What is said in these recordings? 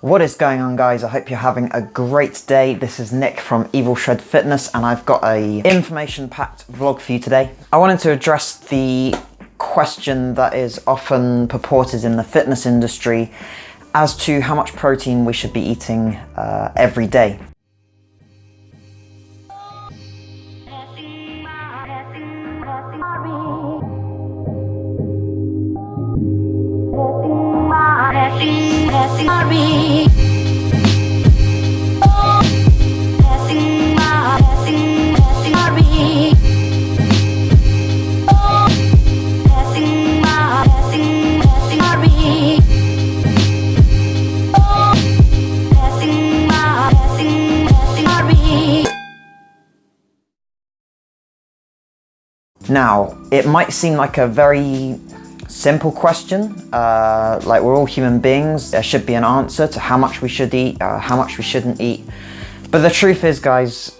What is going on, guys? I hope you're having a great day. This is Nick from Shred Fitness, and I've got a information-packed vlog for you today. I wanted to address the question that is often purported in the fitness industry as to how much protein we should be eating every day. Now, it might seem like a very simple question, like we're all human beings, there should be an answer to how much we should eat, how much we shouldn't eat. But the truth is, guys,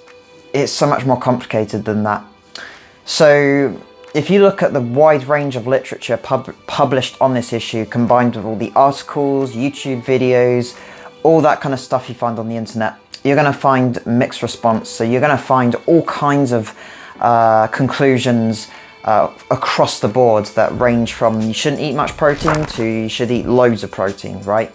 it's so much more complicated than that. So if you look at the wide range of literature published on this issue, combined with all the articles, YouTube videos, all that kind of stuff you find on the internet, you're going to find mixed response. So you're going to find all kinds of conclusions across the board that range from you shouldn't eat much protein to you should eat loads of protein, right?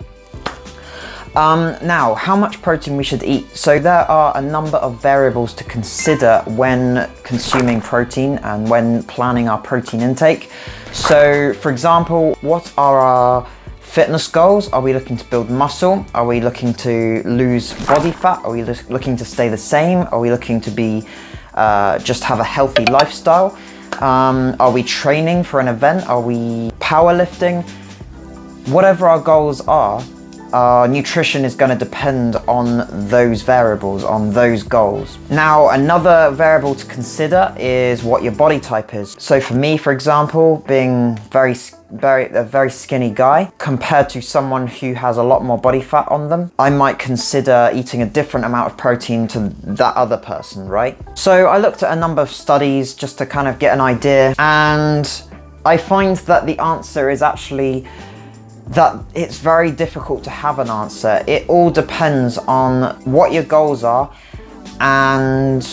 Now, how much protein we should eat. So there are a number of variables to consider when consuming protein and when planning our protein intake. So, for example, what are our fitness goals? Are we looking to build muscle? Are we looking to lose body fat? Are we looking to stay the same? Are we looking to be just have a healthy lifestyle? Are we training for an event? Are we powerlifting? Whatever our goals are, our nutrition is going to depend on those variables, on those goals. Now, another variable to consider is what your body type is. So for me, for example, being a very skinny guy, compared to someone who has a lot more body fat on them, I might consider eating a different amount of protein to that other person, right? So I looked at a number of studies just to kind of get an idea, and I find that the answer is actually that it's very difficult to have an answer. It all depends on what your goals are and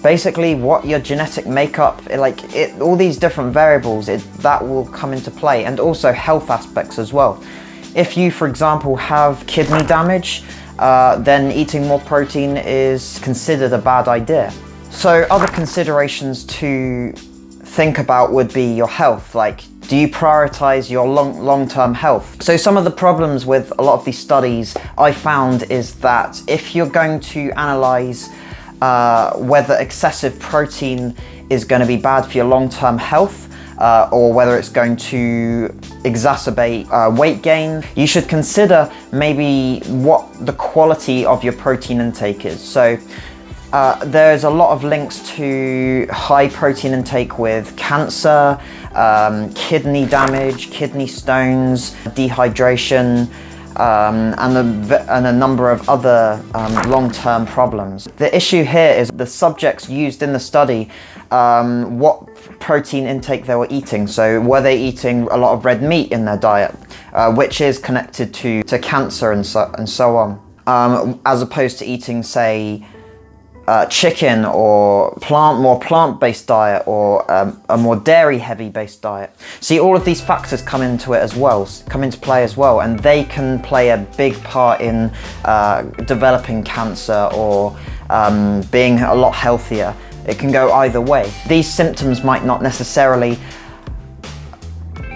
basically what your genetic makeup, all these different variables, that will come into play, and also health aspects as well. If you, for example, have kidney damage, then eating more protein is considered a bad idea. So other considerations to think about would be your health, like do you prioritize your long-term health? So some of the problems with a lot of these studies I found is that if you're going to analyze whether excessive protein is going to be bad for your long-term health, or whether it's going to exacerbate weight gain, you should consider maybe what the quality of your protein intake is. So there's a lot of links to high protein intake with cancer, kidney damage, kidney stones, dehydration, and a number of other long-term problems. The issue here is the subjects used in the study, what protein intake they were eating. So were they eating a lot of red meat in their diet, which is connected to cancer and so on, as opposed to eating, say, chicken or more plant-based diet, or a more dairy-heavy based diet. See, all of these factors come into play as well, and they can play a big part in developing cancer or being a lot healthier. It can go either way. These symptoms might not necessarily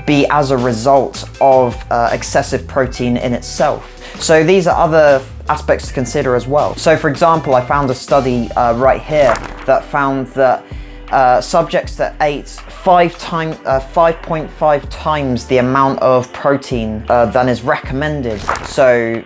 be as a result of excessive protein in itself. So these are other aspects to consider as well. So for example, I found a study right here that found that subjects that ate 5.5 times the amount of protein than is recommended, so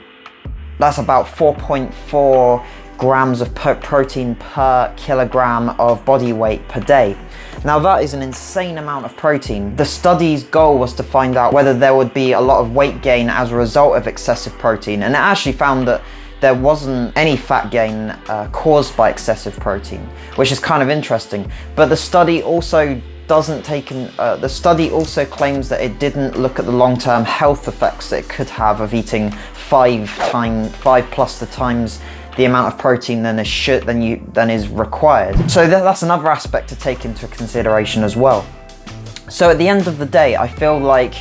that's about 4.4 grams of protein per kilogram of body weight per day. Now that is an insane amount of protein. The study's goal was to find out whether there would be a lot of weight gain as a result of excessive protein, and it actually found that there wasn't any fat gain caused by excessive protein, which is kind of interesting. But the study also doesn't take in, the study also claims that it didn't look at the long-term health effects that it could have of eating 5+ the times the amount of protein than is required. So that's another aspect to take into consideration as well. So at the end of the day, I feel like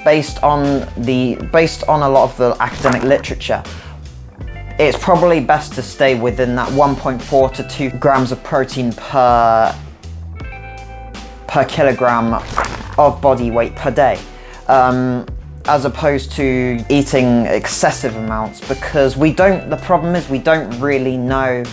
based on a lot of the academic literature, it's probably best to stay within that 1.4 to 2 grams of protein per kilogram of body weight per day, as opposed to eating excessive amounts, because the problem is we don't really know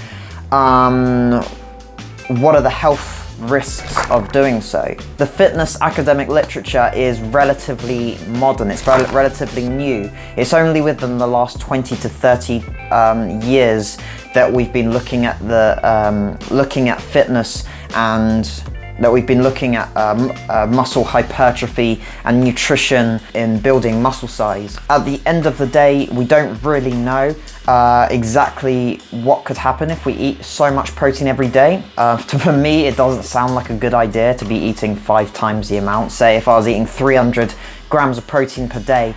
what are the health risks of doing so. The fitness academic literature is relatively modern, it's relatively new. It's only within the last 20 to 30 years that we've been looking at fitness, and that we've been looking at muscle hypertrophy and nutrition in building muscle size. At the end of the day, we don't really know exactly what could happen if we eat so much protein every day. For me, it doesn't sound like a good idea to be eating 5 times the amount. Say if I was eating 300 grams of protein per day,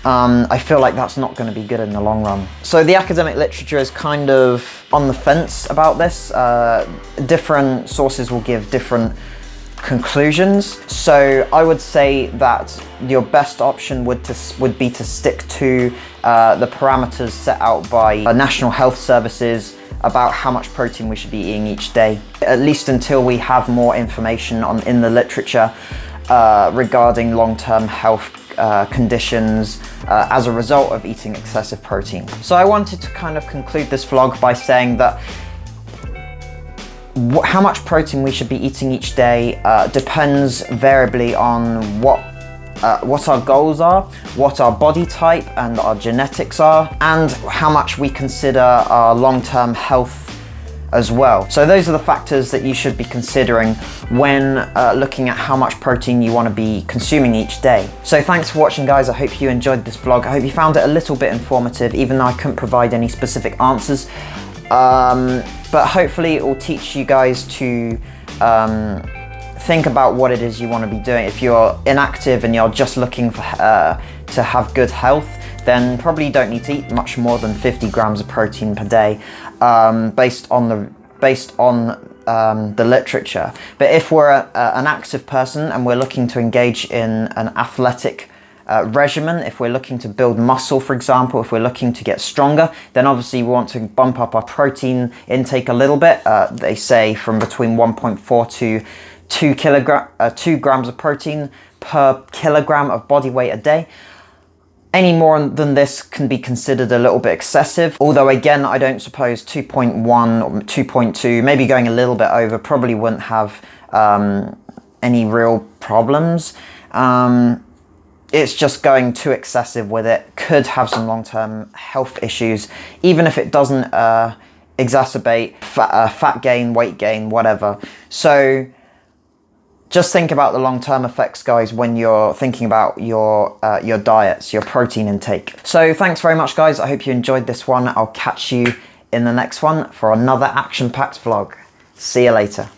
I feel like that's not going to be good in the long run. So the academic literature is kind of on the fence about this. Different sources will give different conclusions. So I would say that your best option would be to stick to the parameters set out by National Health Services about how much protein we should be eating each day, at least until we have more information in the literature regarding long-term health conditions as a result of eating excessive protein. So I wanted to kind of conclude this vlog by saying that how much protein we should be eating each day depends variably on what our goals are, what our body type and our genetics are, and how much we consider our long-term health as well. So those are the factors that you should be considering when looking at how much protein you want to be consuming each day. So thanks for watching, guys. I hope you enjoyed this vlog. I hope you found it a little bit informative, even though I couldn't provide any specific answers. But hopefully it will teach you guys to think about what it is you want to be doing. If you're inactive and you're just looking for to have good health, then probably you don't need to eat much more than 50 grams of protein per day, based on the literature. But if we're an active person and we're looking to engage in an athletic regimen, if we're looking to build muscle, for example, if we're looking to get stronger, then obviously we want to bump up our protein intake a little bit. They say from between 1.4 to 2 grams of protein per kilogram of body weight a day. Any more than this can be considered a little bit excessive, although again, I don't suppose 2.1 or 2.2, maybe going a little bit over, probably wouldn't have any real problems. It's just going too excessive with it could have some long-term health issues, even if it doesn't exacerbate fat gain, weight gain, whatever. So just think about the long-term effects, guys, when you're thinking about your diets, your protein intake. So thanks very much, guys. I hope you enjoyed this one. I'll catch you in the next one for another action-packed vlog. See you later.